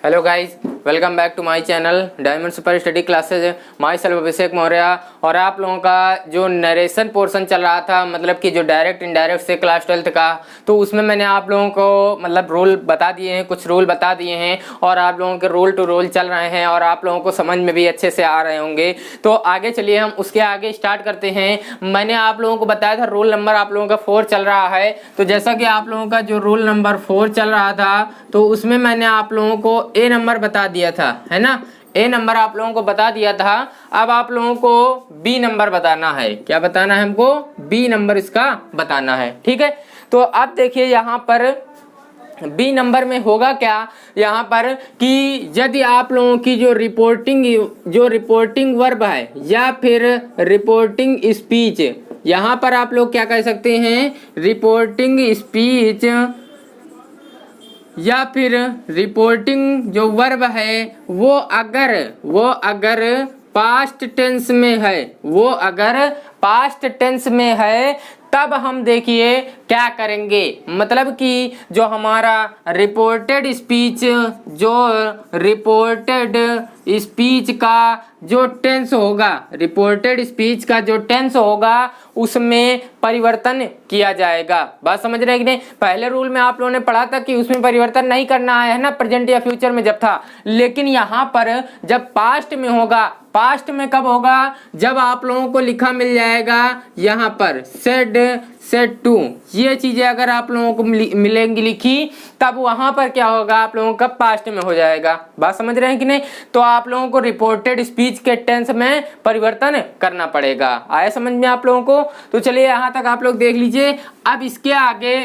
Hello guys, welcome back to my channel Diamond Super Study Classes. My self Abhishek Maurya. और आप लोगों का जो नरेशन पोर्शन चल रहा था, मतलब कि जो डायरेक्ट इनडायरेक्ट से क्लास 12th का, तो उसमें मैंने आप लोगों को मतलब रूल बता दिए हैं, कुछ रूल बता दिए हैं और आप लोगों के रोल टू रोल चल रहे हैं और आप लोगों को समझ में भी अच्छे से आ रहे होंगे। तो आगे चलिए हम उसके आगे स्टार्ट करते हैं। मैंने आप लोगों को बताया था रोल नंबर आप लोगों का 4 चल रहा है। तो जैसा कि आप लोगों का जो रोल नंबर 4 चल रहा था, तो उसमें मैंने आप लोगों को ए नंबर बता दिया था, है ना। ए नंबर आप लोगों को बता दिया था। अब आप लोगों को बी नंबर बताना है। क्या बताना है हमको? बी नंबर इसका बताना है, ठीक है। तो अब देखिए यहाँ पर बी नंबर में होगा क्या यहाँ पर कि यदि आप लोगों की जो रिपोर्टिंग वर्ब है या फिर रिपोर्टिंग स्पीच, यहाँ पर आप लोग क्या कह सकते हैं, रिपोर्टिंग स्पीच या फिर रिपोर्टिंग जो वर्ब है वो अगर पास्ट टेंस में है, वो अगर पास्ट टेंस में है, तब हम देखिए क्या करेंगे। मतलब कि जो हमारा रिपोर्टेड स्पीच का जो टेंस होगा, रिपोर्टेड स्पीच का जो टेंस होगा उसमें परिवर्तन किया जाएगा। बात समझ रहे हैं कि नहीं? पहले रूल में आप लोगों ने पढ़ा था कि उसमें परिवर्तन नहीं करना है ना, प्रेजेंट या फ्यूचर में जब था। लेकिन यहाँ पर जब पास्ट में होगा, पास्ट में कब होगा? जब आप लोगों को लिखा मिल जाएगा यहाँ पर सेड टू, ये चीजें अगर आप लोगों को मिलेंगी लिखी, तब वहां पर क्या होगा, आप लोगों का पास्ट में हो जाएगा। बात समझ रहे हैं कि नहीं? तो आप लोगों को रिपोर्टेड स्पीच के टेंस में परिवर्तन करना पड़ेगा। आया समझ में आप लोगों को? तो चलिए यहाँ तक आप लोग देख लीजिए। अब इसके आगे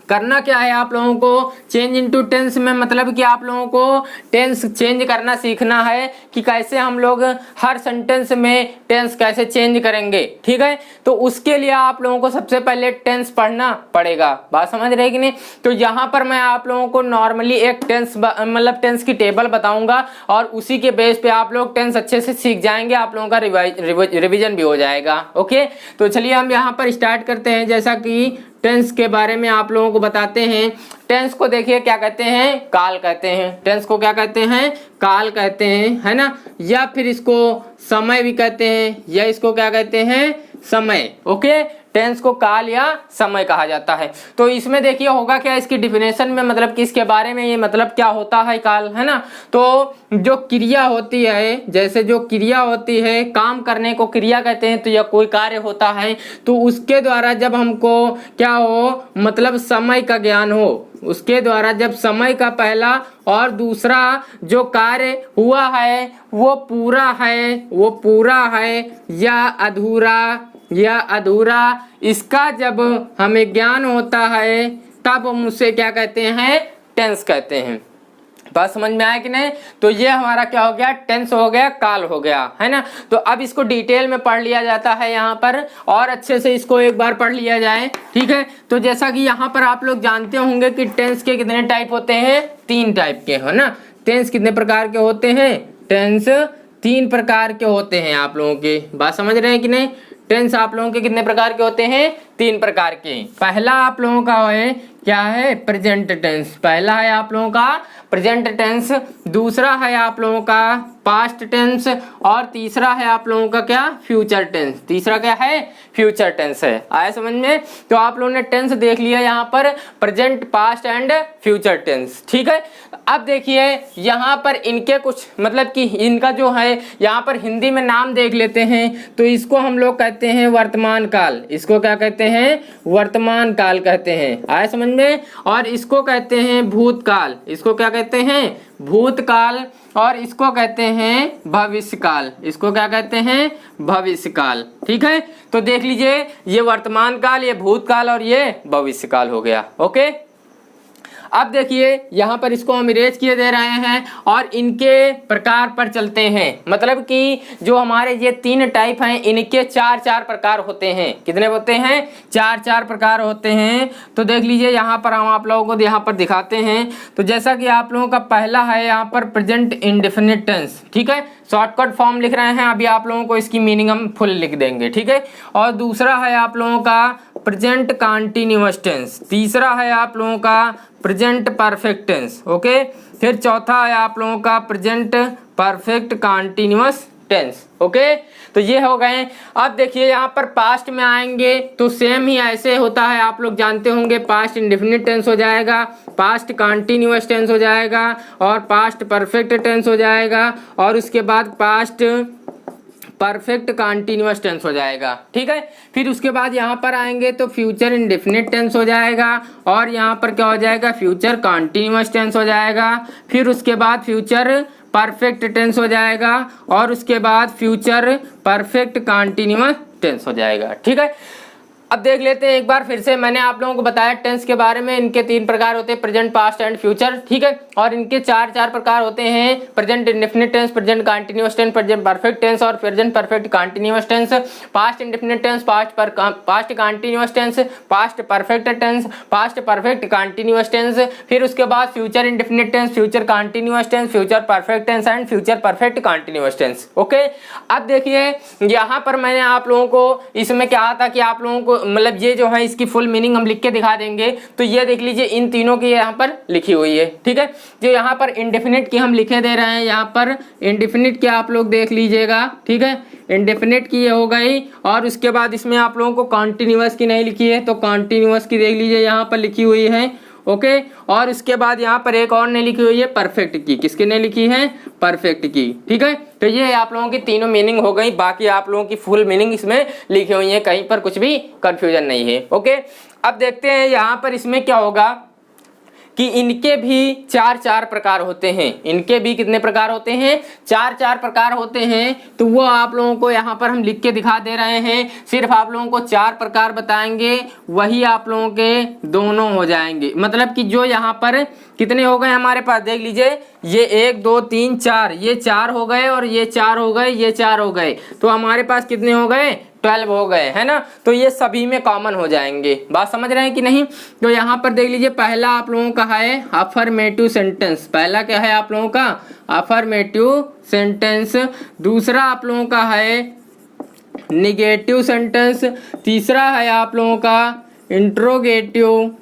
करना क्या है आप लोगों को, चेंज इनटू टेंस में, मतलब कि आप लोगों को टेंस चेंज करना सीखना है कि कैसे हम लोग हर सेंटेंस में टेंस कैसे चेंज करेंगे, ठीक है। तो उसके लिए आप लोगों को सबसे पहले टेंस पढ़ना पड़ेगा। बात समझ रहे कि नहीं? तो यहाँ पर मैं आप लोगों को नॉर्मली एक मतलब टेंस की टेबल बताऊंगा और उसी के बेस पे आप लोग टेंस अच्छे से सीख जाएंगे, आप लोगों का रिविजन भी हो जाएगा। ओके, तो चलिए हम यहाँ पर स्टार्ट करते हैं। जैसा कि टेंस के बारे में आप लोगों को बताते हैं। टेंस को देखिए क्या कहते हैं, काल कहते हैं। टेंस को क्या कहते हैं? काल कहते हैं, है ना। या फिर इसको समय भी कहते हैं, या इसको क्या कहते हैं, समय। ओके, टेंस को काल या समय कहा जाता है। तो इसमें देखिए होगा क्या, इसकी डिफिनेशन में, मतलब कि इसके बारे में ये मतलब क्या होता है काल, है ना। तो जो क्रिया होती है, जैसे जो क्रिया होती है, काम करने को क्रिया कहते हैं, तो यह कोई कार्य होता है, तो उसके द्वारा जब हमको क्या हो, मतलब समय का ज्ञान हो, उसके द्वारा जब समय का पहला और दूसरा जो कार्य हुआ है वो पूरा है या अधूरा, इसका जब हमें ज्ञान होता है तब हम उसे क्या कहते हैं, टेंस कहते हैं। बात समझ में आया कि नहीं? तो ये हमारा क्या हो गया, टेंस हो गया, काल हो गया, है ना। तो अब इसको डिटेल में पढ़ लिया जाता है यहाँ पर, और अच्छे से इसको एक बार पढ़ लिया जाए, ठीक है। तो जैसा कि यहाँ पर आप लोग जानते होंगे कि टेंस के कितने टाइप होते हैं, 3 टाइप के, है ना। टेंस कितने प्रकार के होते हैं? टेंस 3 प्रकार के होते हैं आप लोगों के। बात समझ रहे हैं कि नहीं? टेंस आप लोगों के कितने प्रकार के होते हैं? 3 प्रकार के। पहला आप लोगों का है क्या है, प्रेजेंट टेंस। पहला है आप लोगों का प्रेजेंट टेंस, दूसरा है आप लोगों का पास्ट टेंस, और तीसरा है आप लोगों का क्या, फ्यूचर टेंस। तीसरा क्या है, फ्यूचर टेंस है। आया समझ में? तो आप लोगों ने टेंस देख लिया यहाँ पर, present, past and future tense, ठीक है। अब देखिए यहाँ पर इनके कुछ मतलब कि इनका जो है यहाँ पर हिंदी में नाम देख लेते हैं। तो इसको हम लोग कहते हैं वर्तमान काल। इसको क्या कहते हैं, वर्तमान काल कहते हैं। आया समझ में? और इसको कहते हैं भूतकाल। इसको क्या कहते हैं, भूतकाल। और इसको कहते हैं भविष्यकाल। इसको क्या कहते हैं, भविष्यकाल, ठीक है। तो देख लीजिए, ये वर्तमान काल, ये भूतकाल और ये भविष्यकाल हो गया। ओके, अब देखिए यहाँ पर इसको हम इरेज किए दे रहे हैं और इनके प्रकार पर चलते हैं। मतलब कि जो हमारे ये 3 टाइप हैं, इनके 4 प्रकार होते हैं। कितने होते हैं? 4 प्रकार होते हैं। तो देख लीजिए यहाँ पर हम आप लोगों को यहाँ पर दिखाते हैं। तो जैसा कि आप लोगों का पहला है यहाँ पर प्रेजेंट इंडेफिनिट टेंस, ठीक है। शॉर्टकट फॉर्म लिख रहे हैं, अभी आप लोगों को इसकी मीनिंग हम फुल लिख देंगे, ठीक है। और दूसरा है आप लोगों का प्रेजेंट कंटीन्यूअस टेंस, तीसरा है आप लोगों का प्रेजेंट परफेक्ट टेंस, ओके। फिर चौथा है आप लोगों का present perfect continuous tense, okay. तो ये हो गए। अब देखिए यहाँ पर पास्ट में आएंगे तो सेम ही ऐसे होता है, आप लोग जानते होंगे, पास्ट इंडेफिनिट टेंस हो जाएगा, पास्ट कंटीन्यूअस टेंस हो जाएगा और पास्ट परफेक्ट टेंस हो जाएगा और उसके बाद पास्ट परफेक्ट कंटीन्यूअस टेंस हो जाएगा, ठीक है। फिर उसके बाद यहाँ पर आएंगे तो फ्यूचर इंडेफिनिट टेंस हो जाएगा और यहाँ पर क्या हो जाएगा, फ्यूचर कंटीन्यूअस टेंस हो जाएगा। फिर उसके बाद फ्यूचर परफेक्ट टेंस हो जाएगा और उसके बाद फ्यूचर परफेक्ट कंटीन्यूअस टेंस हो जाएगा, ठीक है। अब देख लेते हैं एक बार फिर से, मैंने आप लोगों को बताया टेंस के बारे में, इनके 3 प्रकार होते हैं, प्रेजेंट, पास्ट एंड फ्यूचर, ठीक है। और इनके 4 प्रकार होते हैं, present indefinite tense, present continuous tense, present perfect tense और present perfect continuous tense. Past indefinite tense, past continuous tense, past perfect tense, past perfect continuous tense. फिर उसके बाद future indefinite tense, future continuous tense, future perfect tense and future perfect continuous tense, okay. अब देखिए यहाँ पर मैंने आप लोगों को इसमें क्या था कि आप लोगों को मतलब ये जो है इसकी फुल मीनिंग हम लिख के दिखा देंगे। तो ये देख लीजिए इन तीनों की यहाँ पर लिखी हुई है, ठीक है। जो यहाँ पर इंडेफिनिट की हम लिखे दे रहे हैं, यहाँ पर इंडेफिनिट की आप लोग देख लीजिएगा, ठीक है। इंडेफिनिट की ये हो गई और उसके बाद इसमें आप लोगों को कॉन्टिन्यूअस की नहीं लिखी है तो कॉन्टिन्यूअस की देख लीजिए यहाँ पर लिखी हुई है, ओके। और इसके बाद यहाँ पर एक और ने लिखी हुई है परफेक्ट की, किसकी ने लिखी है, परफेक्ट की, ठीक है। तो ये आप लोगों की तीनों मीनिंग हो गई, बाकी आप लोगों की फुल मीनिंग इसमें लिखी हुई है, कहीं पर कुछ भी कंफ्यूजन नहीं है, ओके। अब देखते हैं यहाँ पर इसमें क्या होगा कि इनके भी 4 प्रकार होते हैं, इनके भी कितने प्रकार होते हैं, 4 प्रकार होते हैं। तो वो आप लोगों को यहाँ पर हम लिख के दिखा दे रहे हैं, सिर्फ आप लोगों को 4 प्रकार बताएंगे, वही आप लोगों के दोनों हो जाएंगे। मतलब कि जो यहाँ पर कितने हो गए हमारे पास, देख लीजिए ये 1 2 3 4, ये 4 हो गए और ये 4 हो गए, ये 4 हो गए, तो हमारे पास कितने हो गए, 12 हो गए, है ना। तो ये सभी में कॉमन हो जाएंगे, बात समझ रहे हैं कि नहीं। तो यहाँ पर देख लीजिए पहला आप लोगों का है अफर्मेटिव सेंटेंस, पहला क्या है आप लोगों का, अफर्मेटिव सेंटेंस। दूसरा आप लोगों का है निगेटिव सेंटेंस। तीसरा है आप लोगों का इंट्रोगेटिव।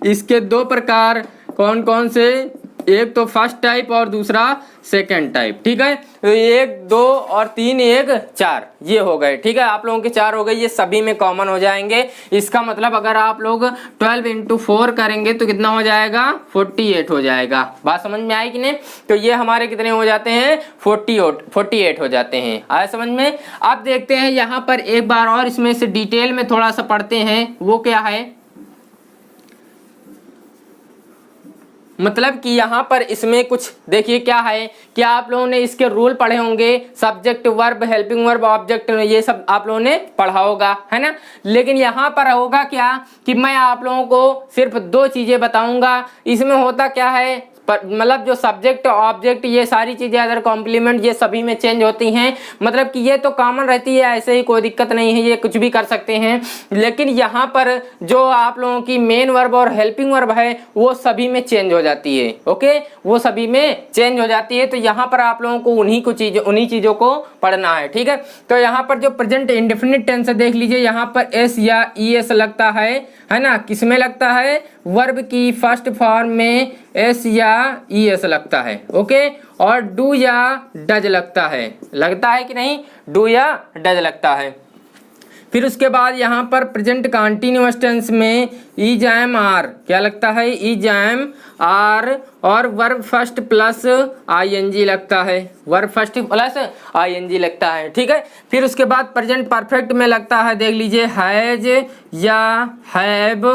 इसके 2 प्रकार कौन कौन से, एक तो फर्स्ट टाइप और दूसरा सेकंड टाइप, ठीक है। तो 1 2 और 3 1 4 ये हो गए, ठीक है। आप लोगों के 4 हो गए, ये सभी में कॉमन हो जाएंगे। इसका मतलब अगर आप लोग 12 × 4 करेंगे तो कितना हो जाएगा, 48 हो जाएगा। बात समझ में आई कि नहीं। तो ये हमारे कितने हो जाते हैं, 48 हो जाते हैं, आया समझ में। अब देखते हैं यहाँ पर एक बार और इसमें से डिटेल में थोड़ा सा पढ़ते हैं, वो क्या है, मतलब कि यहाँ पर इसमें कुछ देखिए क्या है कि आप लोगों ने इसके रूल पढ़े होंगे, subject, verb, helping verb, object, ये सब आप लोगों ने पढ़ा होगा, है ना। लेकिन यहाँ पर होगा क्या कि मैं आप लोगों को सिर्फ 2 चीजें बताऊंगा। इसमें होता क्या है, मतलब जो सब्जेक्ट, ऑब्जेक्ट, ये सारी चीजें, अदर कॉम्प्लीमेंट, ये सभी में चेंज होती हैं। मतलब कि ये तो कॉमन रहती है, ऐसे ही कोई दिक्कत नहीं है, ये कुछ भी कर सकते हैं। लेकिन यहाँ पर जो आप लोगों की मेन वर्ब और हेल्पिंग वर्ब है वो सभी में चेंज हो जाती है, ओके, वो सभी में चेंज हो जाती है। तो यहाँ पर आप लोगों को उन्हीं चीजों को पढ़ना है, ठीक है। तो यहाँ पर जो प्रेजेंट इंडेफिनिट टेंस है, देख लीजिए यहाँ पर एस या ईएस लगता है ना। किसमें लगता है, वर्ब की फर्स्ट फॉर्म में एस या ईएस लगता है, ओके। और डू या डज लगता है कि नहीं, डू या डज लगता है। फिर उसके बाद यहाँ पर प्रेजेंट कंटीन्यूअस टेंस में इज, एम, आर क्या लगता है, इज, एम, आर, और वर्ब फर्स्ट प्लस आईएनजी लगता है, वर्ब फर्स्ट प्लस आईएनजी लगता है, ठीक है। फिर उसके बाद प्रेजेंट परफेक्ट में लगता है, देख लीजिए हैज या हैव,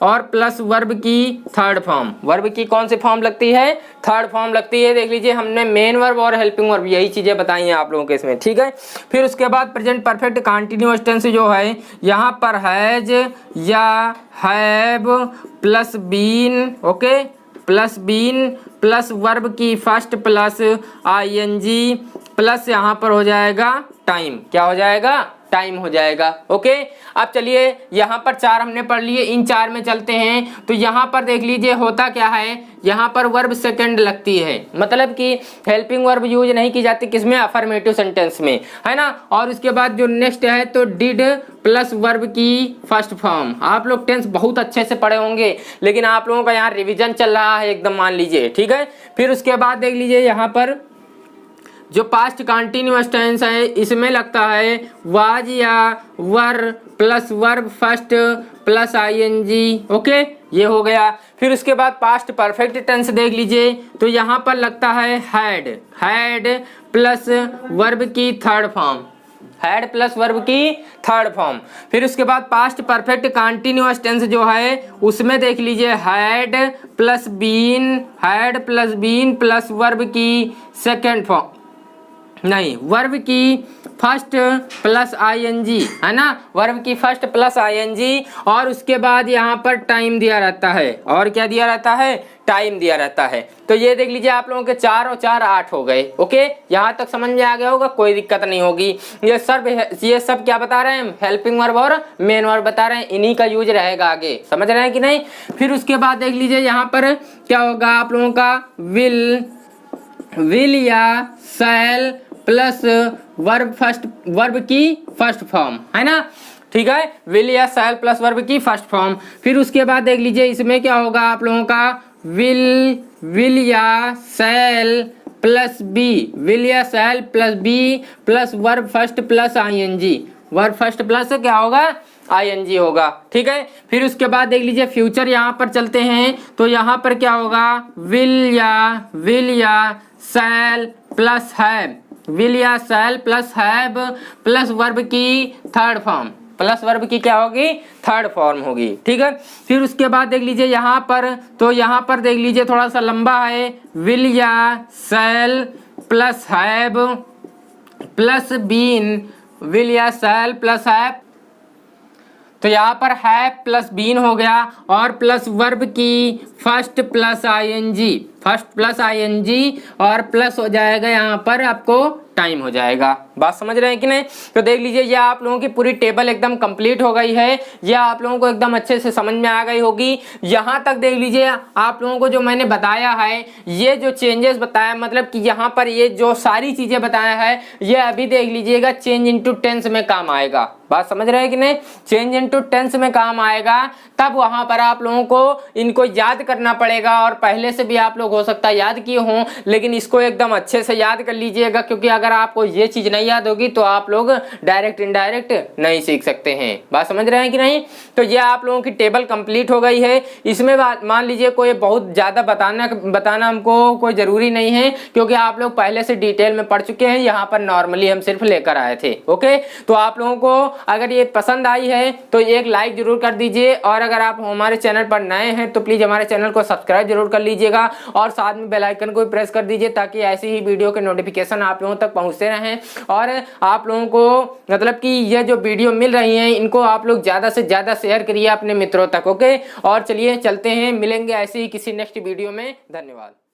और प्लस वर्ब की थर्ड फॉर्म, वर्ब की कौन सी फॉर्म लगती है, थर्ड फॉर्म लगती है। देख लीजिए हमने मेन वर्ब और हेल्पिंग वर्ब यही चीजें बताई हैं आप लोगों के इसमें, ठीक है। फिर उसके बाद प्रेजेंट परफेक्ट कंटीन्यूअस टेंस जो है, यहाँ पर हैज या have plus been, okay, plus been plus verb की फर्स्ट प्लस आईएनजी प्लस यहाँ पर हो जाएगा टाइम, क्या हो जाएगा, टाइम हो जाएगा। ओके, अब चलिए यहाँ पर 4 हमने पढ़ लिए, इन 4 में चलते हैं। तो यहाँ पर देख लीजिए होता क्या है, यहाँ पर वर्ब सेकंड लगती है, मतलब कि हेल्पिंग वर्ब यूज नहीं की जाती किसमें, अफर्मेटिव सेंटेंस में, है ना। और उसके बाद जो नेक्स्ट है तो डिड प्लस वर्ब की फर्स्ट फॉर्म। आप लोग टेंस बहुत अच्छे से पढ़े होंगे, लेकिन आप लोगों का यहाँ रिविजन चल रहा है एकदम, मान लीजिए, ठीक है। फिर उसके बाद देख लीजिए यहाँ पर जो पास्ट कंटिन्यूअस टेंस है इसमें लगता है वाज या were plus verb first plus ING. Okay, ये हो गया। फिर उसके बाद पास्ट परफेक्ट टेंस देख लीजिए, तो यहाँ पर लगता है हैड प्लस वर्ब की third form, had plus verb की थर्ड फॉर्म। फिर उसके बाद पास्ट परफेक्ट कंटिन्यूअस टेंस जो है उसमें देख लीजिए had plus been plus verb की सेकेंड फॉर्म, नहीं, वर्ब की फर्स्ट प्लस आईएनजी, है ना, वर्ब की फर्स्ट प्लस आईएनजी। और उसके बाद यहाँ पर टाइम दिया रहता है, और क्या दिया रहता है, टाइम दिया रहता है। तो ये देख लीजिए आप लोगों के 4 और 4 8 हो गए। ओके, यहाँ तक समझ में आ गया होगा, कोई दिक्कत नहीं होगी। ये सब क्या बता रहे हैं, हेल्पिंग वर्ब और मेन वर्ब बता रहे हैं, इन्हीं का यूज रहेगा आगे, समझ रहे हैं कि नहीं। फिर उसके बाद देख लीजिए यहाँ पर क्या होगा आप लोगों का, विल या शैल प्लस वर्ब की फर्स्ट फॉर्म, है ना, ठीक है, विल या शैल प्लस वर्ब की फर्स्ट फॉर्म। फिर उसके बाद देख लीजिए इसमें क्या होगा आप लोगों का, विल या shall plus be plus verb first plus ING, verb first plus क्या होगा, आईएनजी होगा, ठीक है। फिर उसके बाद देख लीजिए फ्यूचर यहाँ पर चलते हैं, तो यहाँ पर क्या होगा, विल या शैल प्लस हैव, विल या shall plus have plus verb की थर्ड फॉर्म, प्लस वर्ब की क्या होगी, थर्ड फॉर्म होगी, ठीक है। फिर उसके बाद देख लीजिए यहाँ पर, तो यहाँ पर देख लीजिए थोड़ा सा लंबा है, विल या shall plus have plus been, will या शैल प्लस हैव, तो यहाँ पर हैव प्लस बीन हो गया, और प्लस वर्ब की फर्स्ट प्लस आईएनजी, और प्लस हो जाएगा यहाँ पर आपको टाइम हो जाएगा। बात समझ रहे हैं कि नहीं। तो देख लीजिए ये आप लोगों की पूरी टेबल एकदम कंप्लीट हो गई है, ये आप लोगों को एकदम अच्छे से समझ में आ गई होगी। यहाँ तक देख लीजिए आप लोगों को जो मैंने बताया है, ये जो चेंजेस बताया, मतलब कि यहाँ पर ये जो सारी चीजें बताया है, ये अभी देख लीजिएगा चेंज इनटू टेंस में काम आएगा। बात समझ रहे हैं कि नहीं, चेंज इनटू टेंस में काम आएगा, तब वहां पर आप लोगों को इनको याद करना पड़ेगा। और पहले से भी आप लोग हो सकता है याद किए हों, लेकिन इसको एकदम अच्छे से याद कर लीजिएगा, क्योंकि अगर आपको ये चीज नहीं याद होगी तो आप लोग डायरेक्ट इनडायरेक्ट नहीं सीख सकते हैं। बात समझ रहे हैं कि नहीं। तो ये आप लोगों की टेबल कंप्लीट हो गई है। इसमें मान लीजिए कोई बहुत ज्यादा बताना हमको कोई जरूरी नहीं है, क्योंकि आप लोग पहले से डिटेल में पढ़ चुके हैं, यहाँ पर नॉर्मली हम सिर्फ लेकर आए थे। ओके, तो आप लोगों को अगर ये पसंद आई है तो एक लाइक जरूर कर दीजिए, और अगर आप हमारे चैनल पर नए हैं तो प्लीज हमारे चैनल को सब्सक्राइब जरूर कर लीजिएगा, और साथ में बेल आइकन को भी प्रेस कर दीजिए, ताकि ऐसी ही वीडियो के नोटिफिकेशन आप लोगों तक पहुंचते रहें। और आप लोगों को मतलब कि ये जो वीडियो मिल रही है, इनको आप लोग ज्यादा से ज्यादा शेयर करिए अपने मित्रों तक। ओके, और चलिए चलते हैं, मिलेंगे ऐसे ही किसी नेक्स्ट वीडियो में। धन्यवाद।